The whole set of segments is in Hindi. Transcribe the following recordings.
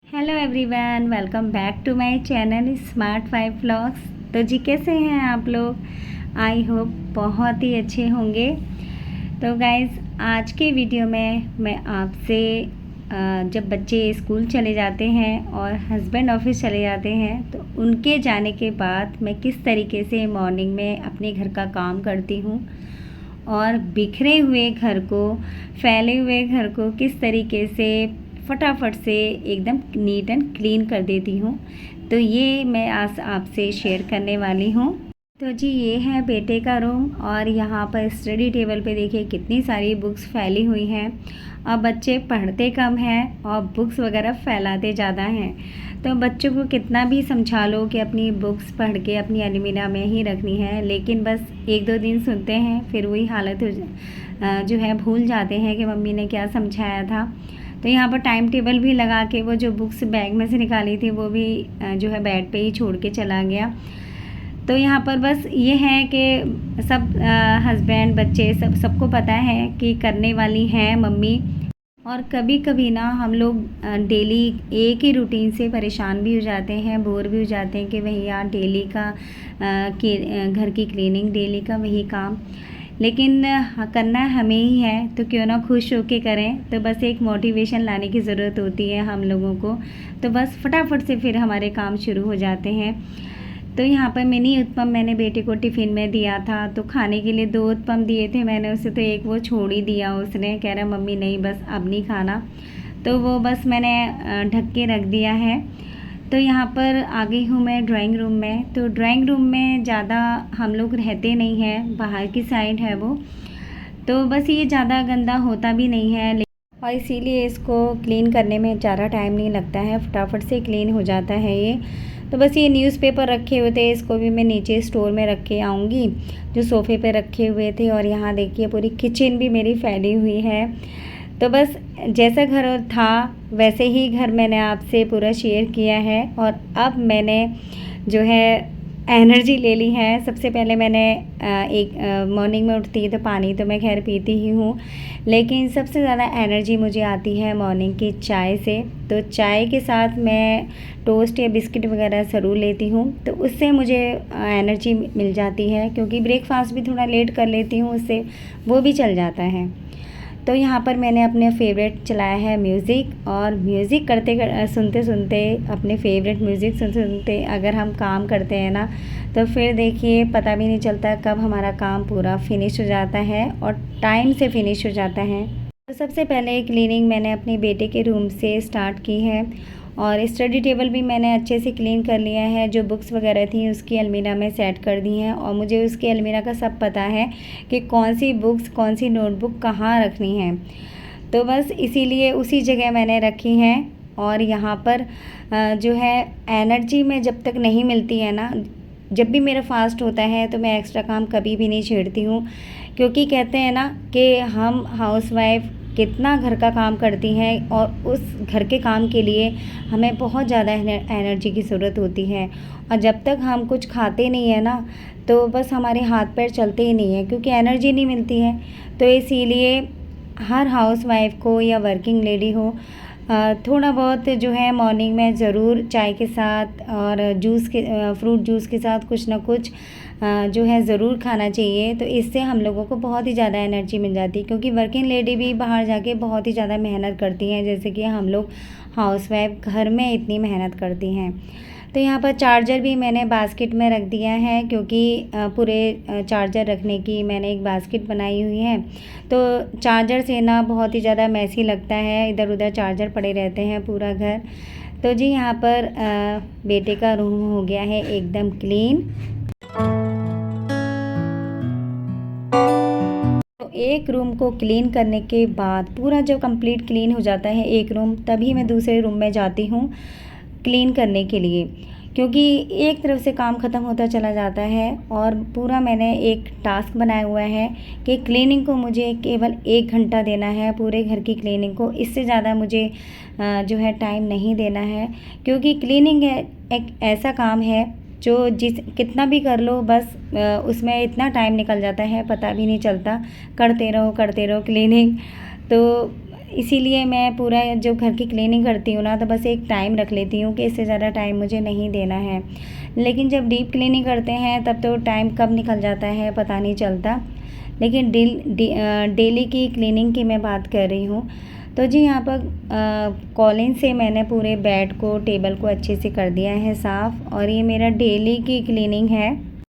Hello everyone, welcome back to my channel smart five vlogs. तो जी कैसे हैं आप लोग? आई होप बहुत ही अच्छे होंगे। तो गाइज़, आज के वीडियो में मैं आपसे जब बच्चे स्कूल चले जाते हैं और हस्बैंड ऑफिस चले जाते हैं तो उनके जाने के बाद मैं किस तरीके से मॉर्निंग में अपने घर का काम करती हूँ और बिखरे हुए घर को, फैले हुए घर को किस तरीके से फटाफट से एकदम नीट एंड क्लीन कर देती हूँ। तो ये मैं आज आपसे शेयर करने वाली हूँ। तो जी, ये है बेटे का रूम और यहाँ पर स्टडी टेबल पे देखिए कितनी सारी बुक्स फैली हुई हैं। अब बच्चे पढ़ते कम हैं और बुक्स वगैरह फैलाते ज़्यादा हैं। तो बच्चों को कितना भी समझा लो कि अपनी बुक्स पढ़ के अपनी अलमीरा में ही रखनी है, लेकिन बस एक दो दिन सुनते हैं, फिर वही हालत जो है भूल जाते हैं कि मम्मी ने क्या समझाया था। तो यहाँ पर टाइम टेबल भी लगा के वो जो बुक्स बैग में से निकाली थी वो भी जो है बेड पे ही छोड़ के चला गया। तो यहाँ पर बस ये है कि सब हस्बैंड बच्चे सबको पता है कि करने वाली हैं मम्मी। और कभी कभी ना हम लोग डेली एक ही रूटीन से परेशान भी हो जाते हैं, बोर भी हो जाते हैं कि भैया डेली का घर की क्लीनिंग, डेली का वही काम, लेकिन करना हमें ही है तो क्यों ना खुश होके करें। तो बस एक मोटिवेशन लाने की ज़रूरत होती है हम लोगों को, तो बस फटाफट से फिर हमारे काम शुरू हो जाते हैं। तो यहाँ पर मिनी उत्पम मैंने बेटे को टिफ़िन में दिया था, तो खाने के लिए 2 उत्पम दिए थे मैंने उसे, तो एक वो छोड़ ही दिया उसने, कह रहा मम्मी नहीं बस अब नहीं खाना। तो वो बस मैंने ढक के रख दिया है। तो यहाँ पर आ गई हूँ मैं ड्राइंग रूम में। तो ड्राइंग रूम में ज़्यादा हम लोग रहते नहीं हैं, बाहर की साइड है वो, तो बस ये ज़्यादा गंदा होता भी नहीं है और इसीलिए इसको क्लीन करने में ज़्यादा टाइम नहीं लगता है, फटाफट से क्लीन हो जाता है ये। तो बस ये न्यूज़पेपर रखे हुए थे, इसको भी मैं नीचे स्टोर में रख के आऊँगी जो सोफ़े पे रखे हुए थे। और यहाँ देखिए पूरी किचन भी मेरी फैली हुई है। तो बस जैसा घर था वैसे ही घर मैंने आपसे पूरा शेयर किया है। और अब मैंने जो है एनर्जी ले ली है। सबसे पहले मैंने एक मॉर्निंग में उठती है तो पानी तो मैं खैर पीती ही हूँ, लेकिन सबसे ज़्यादा एनर्जी मुझे आती है मॉर्निंग की चाय से। तो चाय के साथ मैं टोस्ट या बिस्किट वगैरह ज़रूर लेती हूँ, तो उससे मुझे एनर्जी मिल जाती है, क्योंकि ब्रेकफास्ट भी थोड़ा लेट कर लेती हूँ, उससे वो भी चल जाता है। तो यहाँ पर मैंने अपने फेवरेट चलाया है म्यूज़िक, और म्यूज़िक सुनते सुनते अपने फेवरेट म्यूज़िक सुनते सुनते अगर हम काम करते हैं ना, तो फिर देखिए पता भी नहीं चलता कब हमारा काम पूरा फिनिश हो जाता है और टाइम से फिनिश हो जाता है। तो सबसे पहले क्लीनिंग मैंने अपने बेटे के रूम से स्टार्ट की है, और स्टडी टेबल भी मैंने अच्छे से क्लीन कर लिया है। जो बुक्स वगैरह थी उसकी अलमीरा में सेट कर दी हैं, और मुझे उसकी अलमीरा का सब पता है कि कौन सी बुक्स, कौन सी नोटबुक कहाँ रखनी है, तो बस इसीलिए उसी जगह मैंने रखी हैं। और यहाँ पर जो है एनर्जी में जब तक नहीं मिलती है ना, जब भी मेरा फास्ट होता है तो मैं एक्स्ट्रा काम कभी भी नहीं छेड़ती हूँ, क्योंकि कहते हैं ना कि हम हाउसवाइफ कितना घर का काम करती हैं और उस घर के काम के लिए हमें बहुत ज़्यादा एनर्जी की ज़रूरत होती है। और जब तक हम कुछ खाते नहीं है ना, तो बस हमारे हाथ पैर चलते ही नहीं है, क्योंकि एनर्जी नहीं मिलती है। तो इसीलिए हर हाउसवाइफ को या वर्किंग लेडी हो, थोड़ा बहुत जो है मॉर्निंग में ज़रूर चाय के साथ और फ्रूट जूस के साथ कुछ ना कुछ जो है ज़रूर खाना चाहिए। तो इससे हम लोगों को बहुत ही ज़्यादा एनर्जी मिल जाती है, क्योंकि वर्किंग लेडी भी बाहर जाके बहुत ही ज़्यादा मेहनत करती हैं, जैसे कि हम लोग हाउसवाइफ घर में इतनी मेहनत करती हैं। तो यहाँ पर चार्जर भी मैंने बास्केट में रख दिया है, क्योंकि पूरे चार्जर रखने की मैंने एक बास्केट बनाई हुई है। तो चार्जर से ना बहुत ही ज़्यादा मैसी लगता है, इधर उधर चार्जर पड़े रहते हैं पूरा घर। तो जी यहाँ पर बेटे का रूम हो गया है एकदम क्लीन। तो एक रूम को क्लीन करने के बाद पूरा जब कंप्लीट क्लीन हो जाता है एक रूम, तभी मैं दूसरे रूम में जाती हूँ क्लीन करने के लिए, क्योंकि एक तरफ से काम ख़त्म होता चला जाता है। और पूरा मैंने एक टास्क बनाया हुआ है कि क्लीनिंग को मुझे केवल 1 घंटा देना है, पूरे घर की क्लीनिंग को। इससे ज़्यादा मुझे जो है टाइम नहीं देना है, क्योंकि क्लीनिंग एक ऐसा काम है जो कितना भी कर लो, बस उसमें इतना टाइम निकल जाता है पता भी नहीं चलता। करते रहो क्लीनिंग। तो इसीलिए मैं पूरा जो घर की क्लीनिंग करती हूँ ना, तो बस एक टाइम रख लेती हूँ कि इससे ज़्यादा टाइम मुझे नहीं देना है। लेकिन जब डीप क्लीनिंग करते हैं तब तो टाइम कब निकल जाता है पता नहीं चलता। लेकिन डेली की क्लीनिंग की मैं बात कर रही हूँ। तो जी यहाँ पर कॉलिन से मैंने पूरे बेड को, टेबल को अच्छे से कर दिया है साफ़, और ये मेरा डेली की क्लीनिंग है।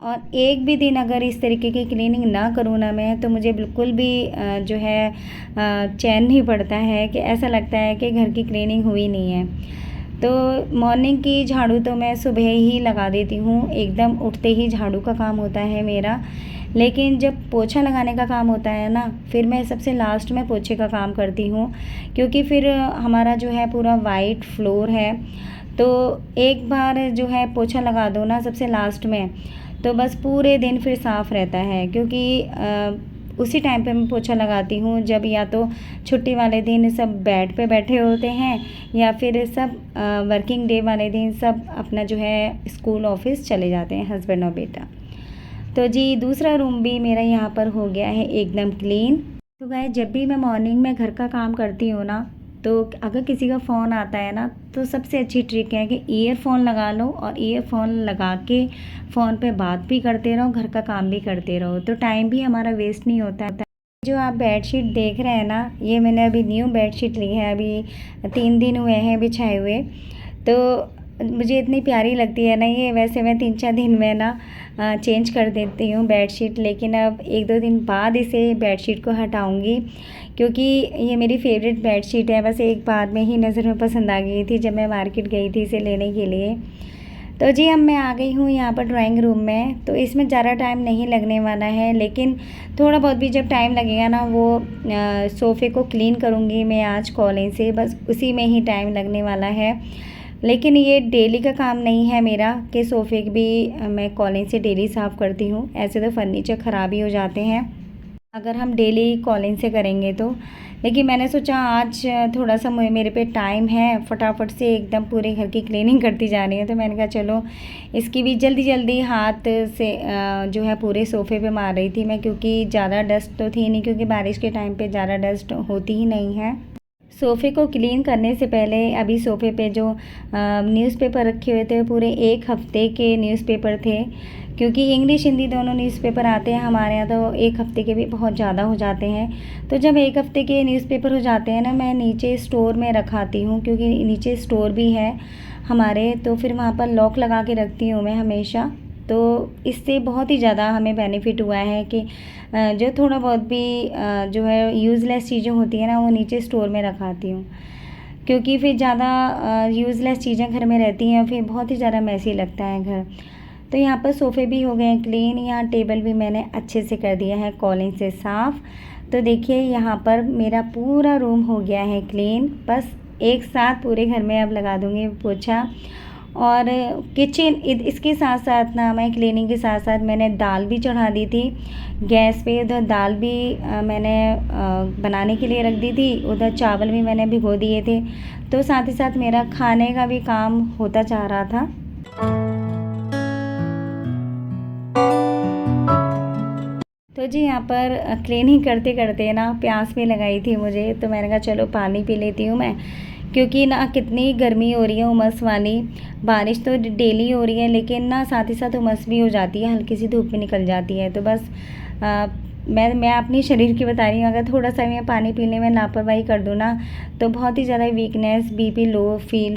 और एक भी दिन अगर इस तरीके की क्लीनिंग ना करूँ ना मैं, तो मुझे बिल्कुल भी जो है चैन नहीं पड़ता है, कि ऐसा लगता है कि घर की क्लीनिंग हुई नहीं है। तो मॉर्निंग की झाड़ू तो मैं सुबह ही लगा देती हूँ, एकदम उठते ही झाड़ू का काम होता है मेरा। लेकिन जब पोछा लगाने का काम होता है ना, फिर मैं सबसे लास्ट में पोछे का काम करती हूँ, क्योंकि फिर हमारा जो है पूरा वाइट फ्लोर है। तो एक बार जो है पोछा लगा दो ना सबसे लास्ट में, तो बस पूरे दिन फिर साफ़ रहता है। क्योंकि उसी टाइम पे मैं पोछा लगाती हूँ जब या तो छुट्टी वाले दिन सब बेड पे बैठे होते हैं, या फिर सब वर्किंग डे वाले दिन सब अपना जो है स्कूल ऑफिस चले जाते हैं, हस्बैंड और बेटा। तो जी दूसरा रूम भी मेरा यहाँ पर हो गया है एकदम क्लीन। तो गाइस, जब भी मैं मॉर्निंग में घर का काम करती हूँ ना, तो अगर किसी का फ़ोन आता है ना, तो सबसे अच्छी ट्रिक है कि ईयरफोन लगा लो, और ईयरफोन लगा के फ़ोन पे बात भी करते रहो, घर का काम भी करते रहो, तो टाइम भी हमारा वेस्ट नहीं होता। जो आप बेडशीट देख रहे हैं ना, ये मैंने अभी न्यू बेडशीट ली है, अभी 3 दिन हुए हैं बिछाए हुए। तो मुझे इतनी प्यारी लगती है ना ये, वैसे मैं 3-4 दिन में ना चेंज कर देती हूँ बेडशीट, लेकिन अब 1-2 दिन बाद इसे बेडशीट को हटाऊँगी, क्योंकि ये मेरी फेवरेट बेडशीट है। बस एक बार में ही नज़र में पसंद आ गई थी जब मैं मार्केट गई थी इसे लेने के लिए। तो जी अब मैं आ गई हूँ यहाँ पर ड्राइंग रूम में। तो इसमें ज़्यादा टाइम नहीं लगने वाला है, लेकिन थोड़ा बहुत भी जब टाइम लगेगा ना, वो सोफ़े को क्लीन करूँगी मैं आज कॉलिन से, बस उसी में ही टाइम लगने वाला है। लेकिन ये डेली का काम नहीं है मेरा कि सोफ़े भी मैं कॉलिन से डेली साफ़ करती हूँ। ऐसे तो फर्नीचर ख़राब ही हो जाते हैं अगर हम डेली कॉलिन से करेंगे तो। लेकिन मैंने सोचा आज थोड़ा सा मेरे पे टाइम है, फटाफट से एकदम पूरे घर की क्लीनिंग करती जा रही हूँ। तो मैंने कहा चलो इसकी भी जल्दी जल्दी हाथ से जो है पूरे सोफ़े पे मार रही थी मैं, क्योंकि ज़्यादा डस्ट तो थी नहीं, क्योंकि बारिश के टाइम पे ज़्यादा डस्ट होती ही नहीं है। सोफ़े को क्लीन करने से पहले अभी सोफ़े पे जो न्यूज़पेपर रखे हुए थे, पूरे 1 हफ़्ते के न्यूज़पेपर थे, क्योंकि इंग्लिश हिंदी दोनों न्यूज़पेपर आते हैं हमारे यहाँ, तो 1 हफ़्ते के भी बहुत ज़्यादा हो जाते हैं। तो जब 1 हफ़्ते के न्यूज़पेपर हो जाते हैं ना, मैं नीचे स्टोर में रखाती हूँ, क्योंकि नीचे स्टोर भी है हमारे, तो फिर वहाँ पर लॉक लगा के रखती हूँ मैं हमेशा। तो इससे बहुत ही ज़्यादा हमें बेनिफिट हुआ है कि जो थोड़ा बहुत भी जो है यूज़लेस चीज़ें होती हैं ना, वो नीचे स्टोर में रखाती हूँ, क्योंकि फिर ज़्यादा यूज़लेस चीज़ें घर में रहती हैं, फिर बहुत ही ज़्यादा मैसी लगता है घर। तो यहाँ पर सोफ़े भी हो गए हैं क्लीन, यहाँ टेबल भी मैंने अच्छे से कर दिया है कॉलिन से साफ़। तो देखिए यहाँ पर मेरा पूरा रूम हो गया है क्लीन। बस एक साथ पूरे घर में अब लगा दूँगी पोछा। और किचन इसके साथ साथ ना, मैं क्लीनिंग के साथ साथ मैंने दाल भी चढ़ा दी थी गैस पे। उधर दाल भी मैंने बनाने के लिए रख दी थी, उधर चावल भी मैंने भिगो दिए थे। तो साथ ही साथ मेरा खाने का भी काम होता जा रहा था। तो जी यहाँ पर क्लीनिंग करते करते ना प्यास भी लगाई थी मुझे, तो मैंने कहा चलो पानी पी लेती हूँ मैं, क्योंकि ना कितनी गर्मी हो रही है, उमस वाली। बारिश तो डेली हो रही है, लेकिन ना साथ ही साथ उमस भी हो जाती है, हल्की सी धूप भी निकल जाती है। तो बस मैं अपनी शरीर की बता रही हूँ, अगर थोड़ा सा मैं पानी पीने में लापरवाही कर दूँ ना, तो बहुत ही ज़्यादा वीकनेस, बीपी लो फील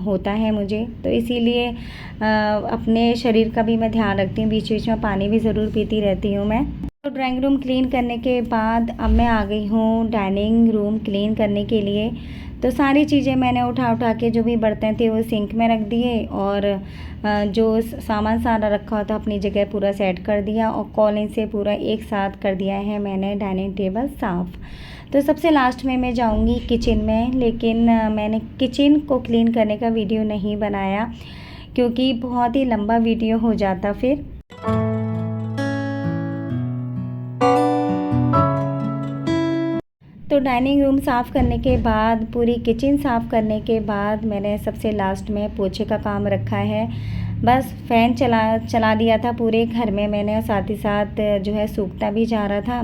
होता है मुझे। तो इसीलिए अपने शरीर का भी मैं ध्यान रखती हूँ, बीच बीच में पानी भी ज़रूर पीती रहती हूँ मैं। तो ड्राइंग रूम क्लीन करने के बाद अब मैं आ गई हूँ डाइनिंग रूम क्लीन करने के लिए। तो सारी चीज़ें मैंने उठा के, जो भी बर्तन थे वो सिंक में रख दिए, और जो सामान सारा रखा था अपनी जगह पूरा सेट कर दिया, और कॉलिन से पूरा एक साथ कर दिया है मैंने डाइनिंग टेबल साफ़। तो सबसे लास्ट में मैं जाऊंगी किचन में, लेकिन मैंने किचन को क्लीन करने का वीडियो नहीं बनाया, क्योंकि बहुत ही लंबा वीडियो हो जाता फिर। तो डाइनिंग रूम साफ़ करने के बाद, पूरी किचन साफ़ करने के बाद, मैंने सबसे लास्ट में पोछे का काम रखा है। बस फ़ैन चला दिया था पूरे घर में मैंने, और साथ ही साथ जो है सूखता भी जा रहा था।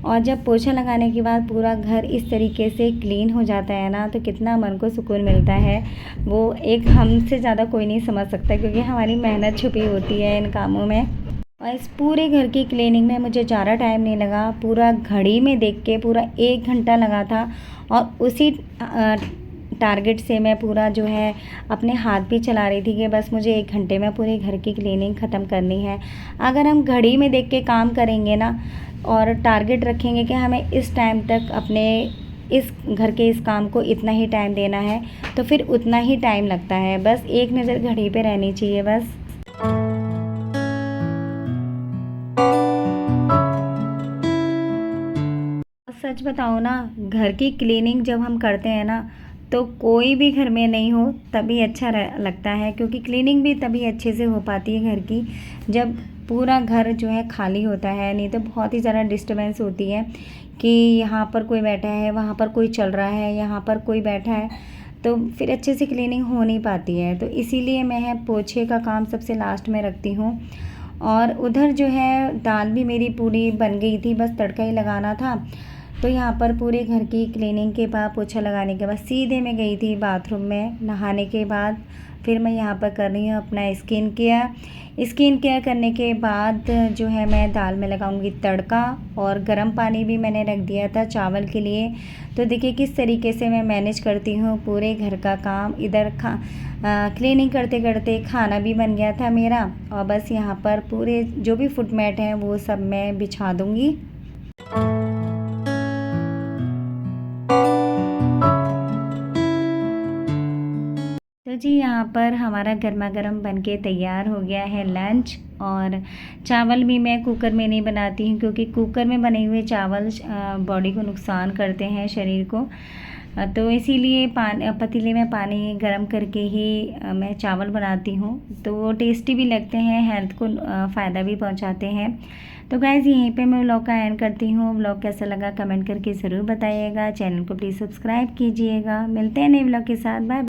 और जब पोछा लगाने के बाद पूरा घर इस तरीके से क्लीन हो जाता है ना, तो कितना मन को सुकून मिलता है, वो एक हमसे ज़्यादा कोई नहीं समझ सकता, क्योंकि हमारी मेहनत छुपी होती है इन कामों में। और इस पूरे घर की क्लीनिंग में मुझे ज़्यादा टाइम नहीं लगा, पूरा घड़ी में देख के पूरा 1 घंटा लगा था। और उसी टारगेट से मैं पूरा जो है अपने हाथ भी चला रही थी कि बस मुझे 1 घंटे में पूरे घर की क्लीनिंग ख़त्म करनी है। अगर हम घड़ी में देख के काम करेंगे ना और टारगेट रखेंगे कि हमें इस टाइम तक अपने इस घर के इस काम को इतना ही टाइम देना है, तो फिर उतना ही टाइम लगता है। बस एक नज़र घड़ी पे रहनी चाहिए बस। सच बताओ ना, घर की क्लीनिंग जब हम करते हैं ना, तो कोई भी घर में नहीं हो तभी अच्छा लगता है, क्योंकि क्लीनिंग भी तभी अच्छे से हो पाती है घर की, जब पूरा घर जो है खाली होता है। नहीं तो बहुत ही ज़्यादा डिस्टर्बेंस होती है कि यहाँ पर कोई बैठा है, वहाँ पर कोई चल रहा है, यहाँ पर कोई बैठा है, तो फिर अच्छे से क्लीनिंग हो नहीं पाती है। तो इसीलिए मैं पोछे का काम सबसे लास्ट में रखती हूँ। और उधर जो है दाल भी मेरी पूरी बन गई थी, बस तड़का ही लगाना था। तो यहाँ पर पूरे घर की क्लीनिंग के बाद, पोछा लगाने के बाद सीधे मैं गई थी बाथरूम में नहाने के बाद। फिर मैं यहाँ पर कर रही हूँ अपना स्किन केयर करने के बाद जो है मैं दाल में लगाऊंगी तड़का। और गर्म पानी भी मैंने रख दिया था चावल के लिए। तो देखिए किस तरीके से मैं मैनेज करती हूँ पूरे घर का काम। इधर क्लीनिंग करते करते खाना भी बन गया था मेरा। और बस यहाँ पर पूरे जो भी फुट मैट हैं वो सब मैं बिछा दूँगी। तो जी यहाँ पर हमारा गर्मा गर्म बनके तैयार हो गया है लंच। और चावल भी मैं कुकर में नहीं बनाती हूँ, क्योंकि कुकर में बने हुए चावल बॉडी को नुकसान करते हैं, शरीर को। तो इसीलिए पतीले में पानी गर्म करके ही मैं चावल बनाती हूँ, तो वो टेस्टी भी लगते हैं, हेल्थ को फ़ायदा भी पहुँचाते हैं। तो गाइज़ यहीं पे मैं व्लॉग का एंड करती हूँ। व्लॉग कैसा लगा कमेंट करके ज़रूर बताइएगा। चैनल को प्लीज़ सब्सक्राइब कीजिएगा। मिलते हैं नए व्लॉग के साथ। बाय।